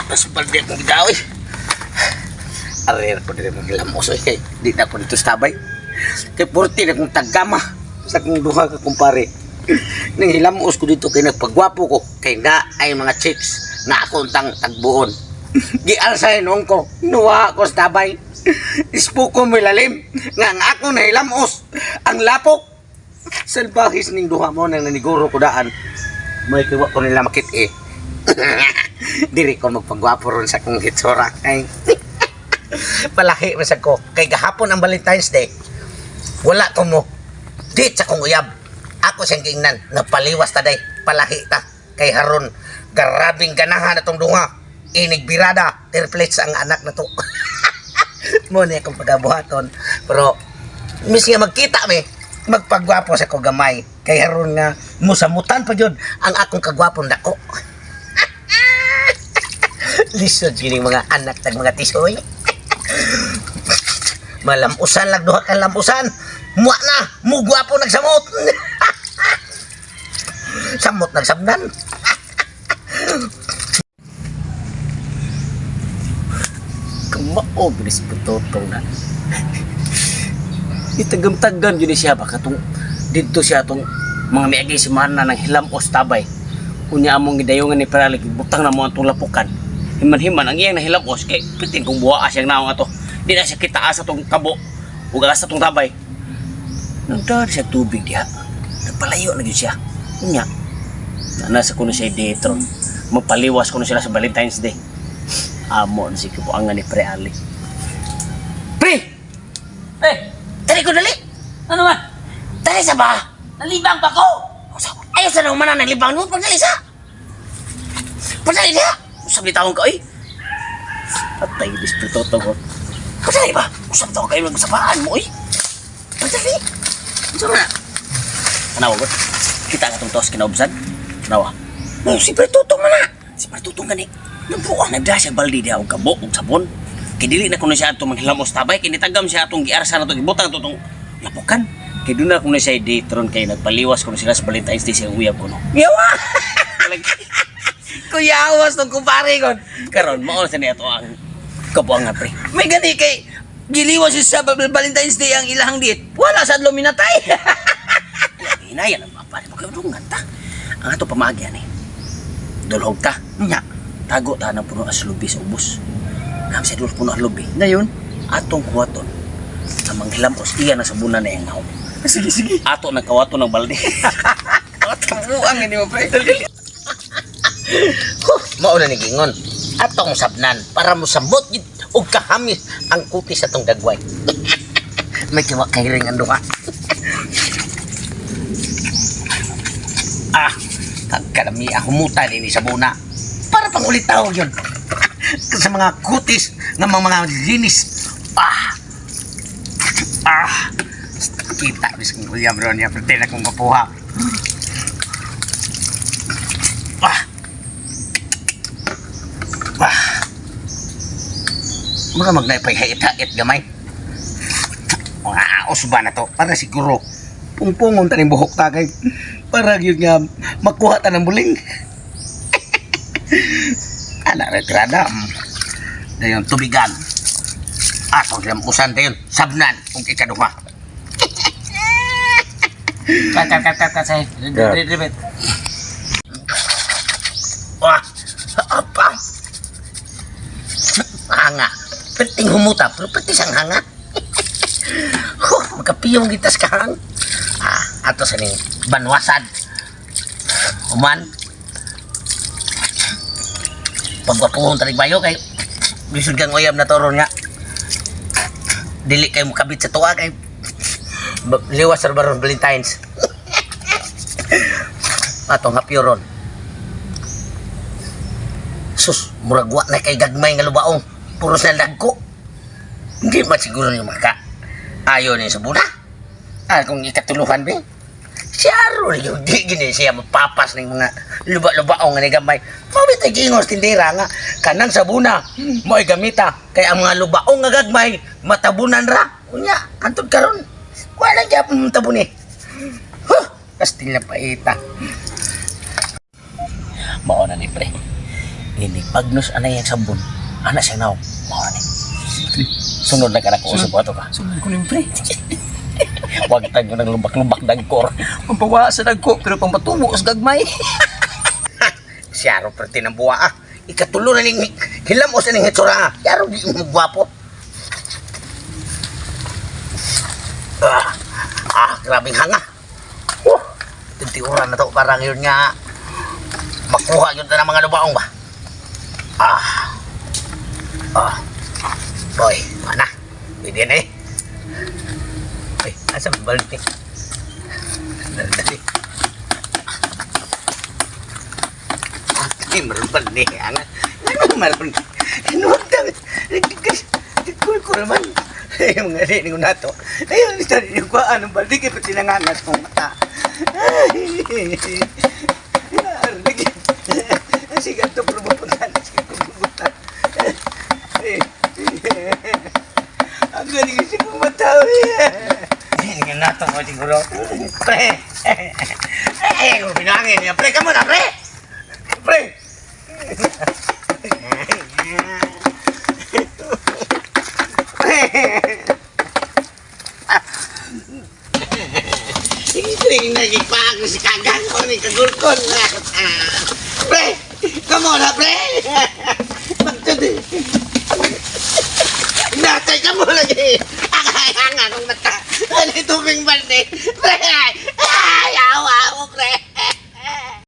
Tapos balde akong gidaw eh. Arir ko din mga hilamos eh. Di na ko dito stabay. Kaya purti na kong taggama. Sa kong duha ka kumpare. Nang hilamos ko dito kay nagpagwapo ko. Kay na ay mga chicks na akong tagbuon. Gialsay noong ko. Nuha ko stabay. Ispo ko may lalim. Nga ang ako na hilamos. Ang lapok. Salbahis ning duha mo nang naniguro ko daan. May kiwa ko nila makit eh. Diri ko magpagwapo ron sa kong hitsura. Ay. Palahi masag ko. Kay gahapon ang Valentine's Day. Wala ko mo. Di sa kong uyab. Ako siyang giingnan. Napaliwas ta day. Palahi ta. Kay haron. Garabing ganahan na tong dunga. Inigbirada. Triplets ang anak na to. Muna akong pagabuhaton. Pero, miss nga magkita mi. Magpagwapo sa ko gamay. Kay haron nga. Musamutan pa yun. Ang akong kagwapong dako. Lisod yun yung mga anak tag mga tisoy. Malampusan lang duha kang lampusan. Muwa na, mugwapo nagsamot. Samot nagsabnan. Kumaog bilis putotong na. Itagam-tagam yun siya baka tong dito siya tong mga miagay si mana ng hilamos tabay. Unya among gidayungan ni Paralig butang na mo ang tulapukan. Himan-himan ang iyang nahilamos kay pitin kong buwa siyang naong ato. Di na siya kita asa tong kabo o asa tong tabay. Nagdaan siya tubig diha. Nagpalayo na siya. Unya. Nasa ko na siya dito. Magpaliwas ko na sila sa Valentine's Day. Amo na si kipuangan ni Pre Ali. Pre! Dali ko dali! Ano man? Dali sa ba? Nalibang pa ko! Ayaw sa naman na nalibang mo. Pagdali sa! Pagdali niya! Usap ni taong ka eh. Patay disputo ko. Pagdali ba? Usap taong kayo mag-usapaan mo eh. Pagdali! Usap na. Ano ba? Kita nga itong tos kinaubsan? Nawa. Oh, si Pretutong na na. Si Pretutong gani. Nabuang nagda siya baldi diya og kabo og sabon. Kay dili na kuno siya atong maghilamos tabay kay nitagam siya atong giarsa na to gibutang to tong lapukan. Kay doon na kuno siya ditron kay nagpaliwas kuno sila sa Valentine's Day siya uyab kuno. Yawa. Kuyawas tong kumpare kon. Karon mao sa ni ato ang kabuangan pre. May gani kay giliwas siya sa Valentine's Day ang ilahang diet. Wala sa luminatay. Inayan ang mapa ni magkadungan ta. Ang ato pamagya ni. Dulhog ta. Nya. Tago ta ng puno as lubi sa ubos. Nam sa dulhog puno as lubi. Dayon, Atong kuwaton. Ang manghilamos iya na sa bunan na yung naong. sige. Ato nagkawaton ng balde. Tamuang ini mo pre. Mauna ni gingon. Atong sabnan para mo sabot gid og kahamis ang kutis atong dagway. May kiwa kay ring ang duha. Kagkarami ako mutan ini sa buna. Para pangulit tao yun. Sa mga kutis ng mga linis. Kita bising William Ron niya. Pwede na kong mapuha. Muna magnaipay hait-hait gamay. Mga aos ba na to? Para siguro pungpungon taning buhok tagay. Para yun nga makuha ta ng buling. Anak retradam. Dayon tubigan. Atong lampusan dayon. Sabnan kung ikaduha. Kat say. Repeat. Apa? Hanga. Penting humuta, pero penting sang hanga. Magkapiyong gitas kahang. Ato sa ning banwasan. Uman. Pagwapuhon tanig bayo kay bisud kang uyab na toron nga. Dili kay mukabit sa tuwa kay liwas sa baron Valentine's. Atong hapyo ron. Sus, muragwa na kay gagmay nga lubaong. Puros na dagko. Hindi man siguro yung maka. Ayaw niya sa buna. Kung ikatuluhan ba? Siya ron yung di gini siya mapapas ng mga luba-lubaong nga ni gamay. Mabit ay gingos tindera nga. Kanang sabuna, mo ay gamita. Kaya ang mga lubaong nga gagmay, matabunan ra. Kunya, antod karon. Wala dyan matabun eh. Kastil na paita. Mauna ni pre. Ini pagnos anay ang sabon. Anak siya naw. Mao ni. Sunod na ka na ko sa buhato ka. Sunod ko ni pre. Huwag tayo ng lumbak-lumbak dagkor. Pampawa sa dagko pero pampatubo sa gagmay. Siyaro perti ng buwa ah. Ikatulo na ning hilam o sa ning hitsura. Siyaro di mo gwapo. Grabing hanga. Tintiuran na to parang yun nga makuha yun na ng mga lubaong ba. Boy, mana? Pwede na eh. Ay, asa balik eh. Dali. Ay, meron pa ni angat. Ano meron? Ano ang Dikul ko naman. Ay, mga rinig ko na to. Ayun, yung ko, anong balik, ito sinangangat kong mata. Ay, narinig. Sige, ito, prubutan. Sige, prubutan. Ang galing kasi kong mata. Hindi na to ko siguro. Pre! Ay, kung pinangin niya. Pre, ka muna, pre! Pre! Hindi nagipag si kagang ko ni kagulkon na. Pre! Come on na, pre! Magtudi. Natay ka mo lagi. Ang hanga kong mata. Ano itubing balde. Pre!